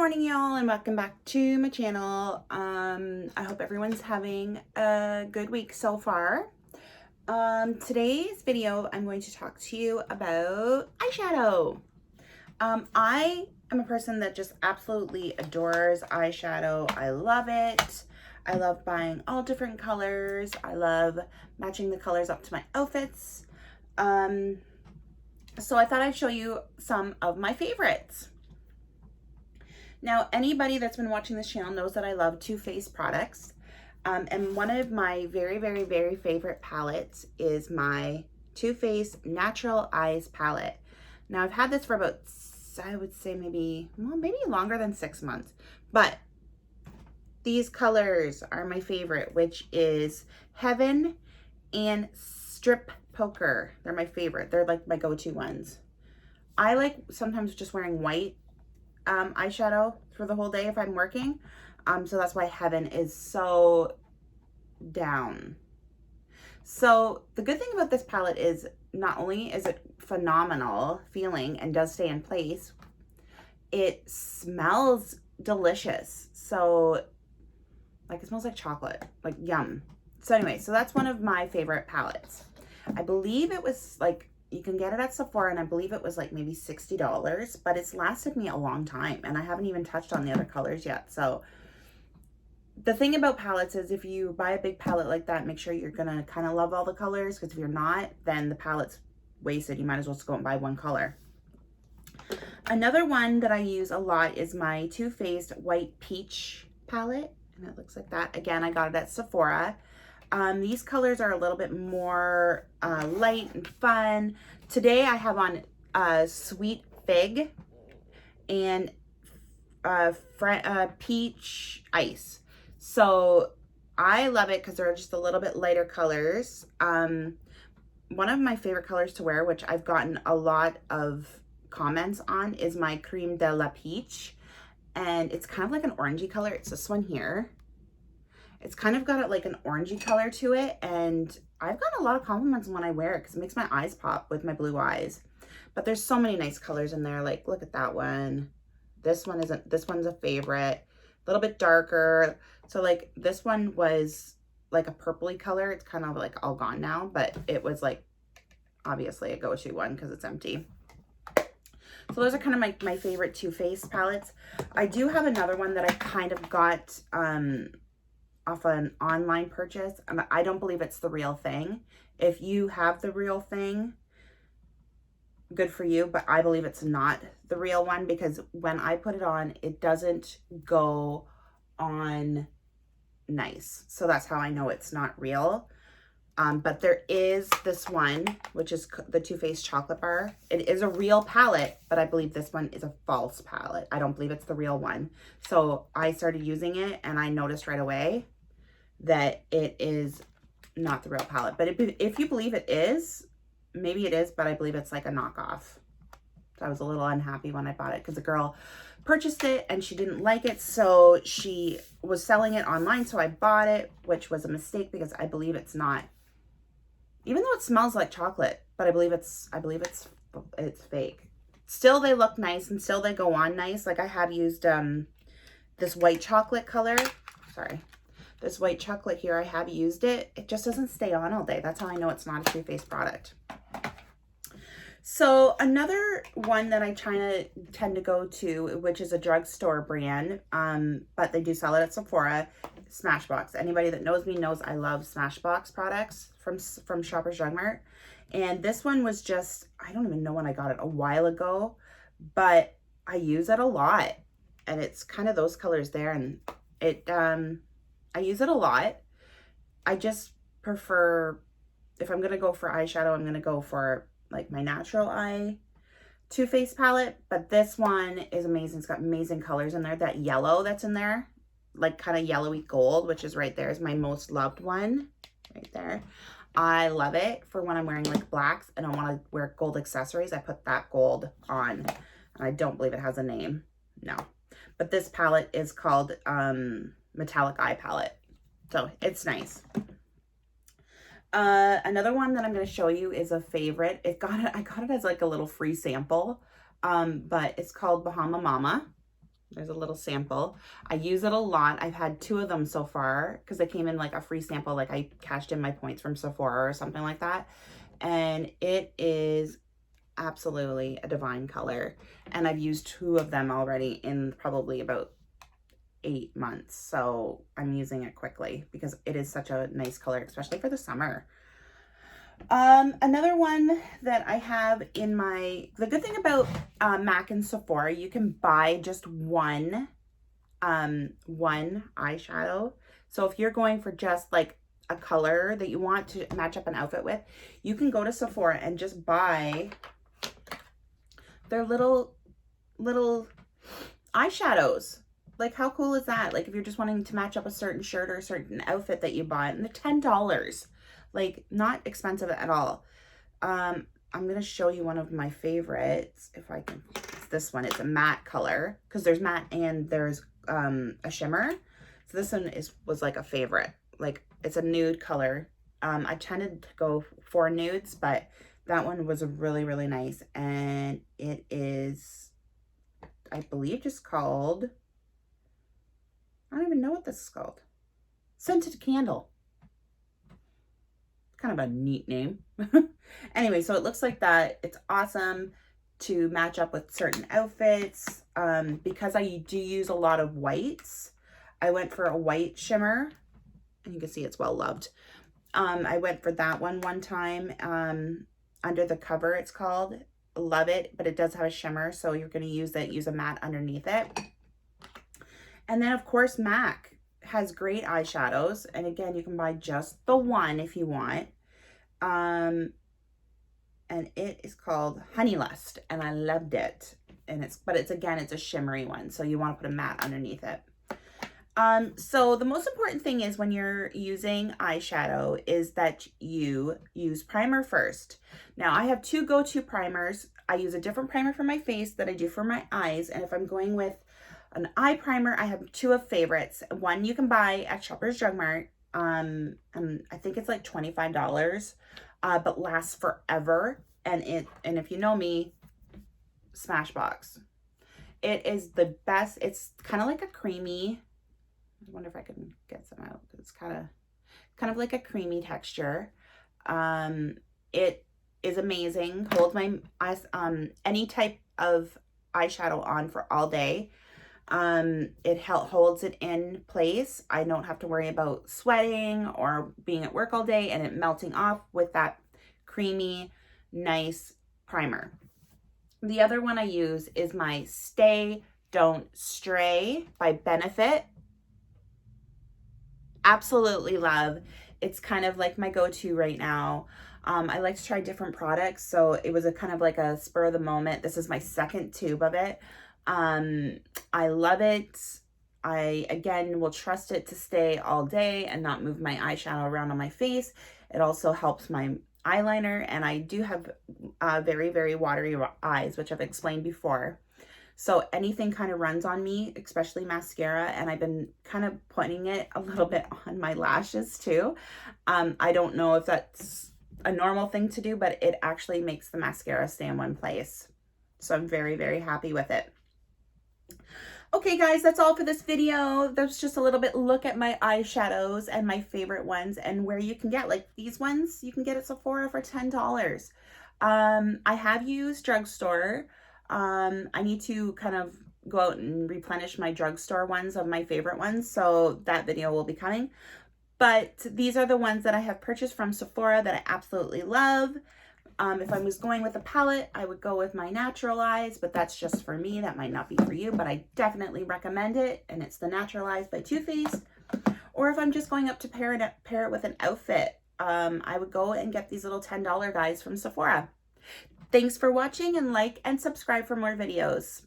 morning, y'all, and welcome back to my channel. I hope everyone's having a good week so far. Today's video, I'm going to talk to you about eyeshadow. I am a person that just absolutely adores eyeshadow. I love it. I love buying all different colors. I love matching the colors up to my outfits. So I thought I'd show you some of my favorites. Now, anybody that's been watching this channel knows that I love Too Faced products. And one of my very favorite palettes is my Too Faced Natural Eyes palette. Now, I've had this for about, I would say maybe longer than 6 months. But these colors are my favorite, which is Heaven and Strip Poker. They're my favorite. They're like my go-to ones. I like sometimes just wearing white eyeshadow for the whole day if I'm working. So that's why Heaven is so down. So the good thing about this palette is not only is it phenomenal feeling and does stay in place, it smells delicious. So like it smells like chocolate, like yum. So anyway, so that's one of my favorite palettes. I believe it was like, you can get it at Sephora, and I believe it was like maybe $60, but it's lasted me a long time, and I haven't even touched on the other colors yet. So the thing about palettes is if you buy a big palette like that, make sure you're gonna kind of love all the colors, because if you're not, then the palette's wasted. You might as well just go and buy one color. Another one that I use a lot is my Too Faced White Peach palette, and it looks like that. Again, I got it at Sephora. These colors are a little bit more light and fun. Today I have on Sweet Fig and Peach Ice. So I love it because they're just a little bit lighter colors. One of my favorite colors to wear, which I've gotten a lot of comments on, is my Creme de la Peach. And it's kind of like an orangey color. It's this one here. It's kind of got like an orangey color to it, and I've gotten a lot of compliments when I wear it because it makes my eyes pop with my blue eyes. But there's so many nice colors in there. Like, look at that one. This one isn't, this one's a favorite. A little bit darker. So like this one was like a purpley color. It's kind of like all gone now, but it was like obviously a go-to one because it's empty. So those are kind of my favorite Too Faced palettes. I do have another one that I kind of got off an online purchase. I don't believe it's the real thing. If you have the real thing, good for you, but I believe it's not the real one, because when I put it on, it doesn't go on nice. So that's how I know it's not real. But there is this one, which is the Too Faced Chocolate Bar. It is a real palette, but I believe this one is a false palette. I don't believe it's the real one. So I started using it, and I noticed right away that it is not the real palette. But if you believe it is, maybe it is, but I believe it's like a knockoff. So I was a little unhappy when I bought it because the girl purchased it and she didn't like it, so she was selling it online, so I bought it, which was a mistake because I believe it's not, even though it smells like chocolate, but I believe it's fake. Still, they look nice and still they go on nice. Like I have used this white chocolate color. Sorry. This white chocolate here, I have used it. It just doesn't stay on all day. That's how I know it's not a Too Faced product. So another one that I tend to go to, which is a drugstore brand, but they do sell it at Sephora, Smashbox. Anybody that knows me knows I love Smashbox products from Shoppers Drug Mart. And this one was just, I don't even know when I got it, a while ago, but I use it a lot. And it's kind of those colors there, and it, I use it a lot. I just prefer, if I'm going to go for eyeshadow, I'm going to go for like my natural eye Too Faced palette. But this one is amazing. It's got amazing colors in there. That yellow that's in there, like kind of yellowy gold, which is right there, is my most loved one right there. I love it for when I'm wearing like blacks and I want to wear gold accessories. I put that gold on, and I don't believe it has a name. No. But this palette is called Metallic Eye Palette. So it's nice. Another one that I'm going to show you is a favorite. I got it as like a little free sample. But it's called Bahama Mama. There's a little sample. I use it a lot. I've had 2 of them so far because they came in like a free sample. Like I cashed in my points from Sephora or something like that. And it is absolutely a divine color. And I've used 2 of them already in probably about 8 months. So I'm using it quickly because it is such a nice color, especially for the summer. Another one that I have in my, the good thing about MAC and Sephora, you can buy just one eyeshadow. So if you're going for just like a color that you want to match up an outfit with, you can go to Sephora and just buy their little eyeshadows. Like, how cool is that? Like, if you're just wanting to match up a certain shirt or a certain outfit that you bought, and they're $10. Like, not expensive at all. I'm going to show you one of my favorites. If I can, it's this one. It's a matte color, because there's matte and there's a shimmer. So this one was like a favorite. Like, it's a nude color. I tended to go for nudes, but that one was really, really nice. And it is, I believe, just called, I don't even know what this is called. Scented Candle. Kind of a neat name. Anyway, so it looks like that. It's awesome to match up with certain outfits. Because I do use a lot of whites, I went for a white shimmer. And you can see it's well loved. I went for that one time. Under the Cover, it's called. Love it, but it does have a shimmer, so you're going to use a matte underneath it. And then, of course, MAC has great eyeshadows. And again, you can buy just the one if you want. And it is called Honey Lust, and I loved it. And it's a shimmery one, so you want to put a matte underneath it. So the most important thing is when you're using eyeshadow is that you use primer first. Now, I have 2 go-to primers. I use a different primer for my face that I do for my eyes. And if I'm going with an eye primer, I have 2 of favorites. One you can buy at Shoppers Drug Mart. And I think it's like $25, but lasts forever. And if you know me, Smashbox. It is the best. It's kind of like a creamy, I wonder if I can get some out. It's kind of like a creamy texture. It is amazing. Holds my eyes, any type of eyeshadow on for all day. It holds it in place. I don't have to worry about sweating or being at work all day and it melting off with that creamy, nice primer. The other one I use is my Stay Don't Stray by Benefit. Absolutely love. It's kind of like my go-to right now. I like to try different products, so it was a kind of like a spur of the moment. This is my 2nd tube of it. I love it. I, again, will trust it to stay all day and not move my eyeshadow around on my face. It also helps my eyeliner, and I do have very, very watery eyes, which I've explained before. So anything kind of runs on me, especially mascara, and I've been kind of putting it a little bit on my lashes too. I don't know if that's a normal thing to do, but it actually makes the mascara stay in one place. So I'm very, very happy with it. Okay, guys, that's all for this video. That's just a little bit look at my eyeshadows and my favorite ones and where you can get, like these ones, you can get at Sephora for $10. I have used drugstore. I need to kind of go out and replenish my drugstore ones of my favorite ones, so that video will be coming. But these are the ones that I have purchased from Sephora that I absolutely love. If I was going with a palette, I would go with my Natural Eyes, but that's just for me. That might not be for you, but I definitely recommend it. And it's the Natural Eyes by Too Faced. Or if I'm just going up to pair it with an outfit, I would go and get these little $10 guys from Sephora. Thanks for watching, and like and subscribe for more videos.